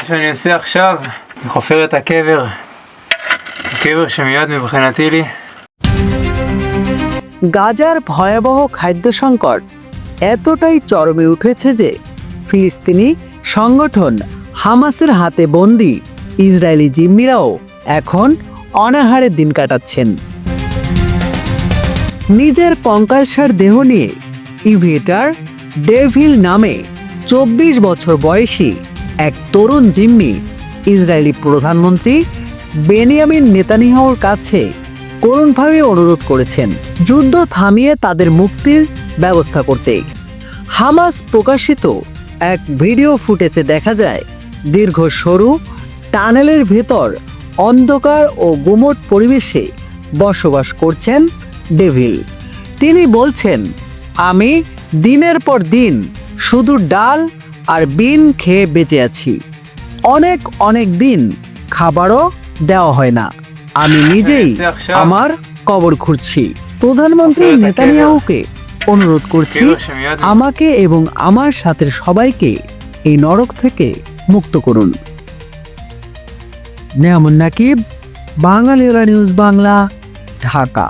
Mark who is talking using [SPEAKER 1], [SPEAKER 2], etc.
[SPEAKER 1] שאני עושה עכשיו, אני חופר את הקבר שמיועד מבחינתי לי।
[SPEAKER 2] গাজার ভয়াবহ খাদ্য সংকট এতটাই চরমে উঠেছে যে ফিলিস্তিনি সংগঠন হামাসের হাতে বন্দী ইসরায়েলি জিম্মিরাও এখন অনাহারে দিন কাটাচ্ছেন। নিজের কঙ্কালসার দেহ নিয়ে ইভেটার ডেভিল নামে 24 বছর বয়সী এক তরুণ জিম্মি ইসরায়েলি প্রধানমন্ত্রী বেনিয়ামিন নেতানিয়াহুর কাছে করুণভাবে অনুরোধ করেছেন যুদ্ধ থামিয়ে তাদের মুক্তির ব্যবস্থা করতে। হামাস প্রকাশিত এক ভিডিও ফুটেজে দেখা যায় দীর্ঘ সরু টানেলের ভেতর অন্ধকার ও গুমট পরিবেশে বসবাস করছেন ডেভিল। তিনি বলছেন, আমি দিনের পর দিন শুধু ডাল আর বিন খেয়ে বেঁচে আছি। অনেক দিন খাবারও দেওয়া হয় না। আমি নিজেই আমার কবর খুঁড়ছি। প্রধানমন্ত্রী নেতানিয়াহুকে অনুরোধ করছি, আমাকে এবং আমার সাথে সবাইকে এই নরক থেকে মুক্ত করুন। নেয়ামুন নাকিব, বাঙালিরা নিউজ বাংলা, ঢাকা।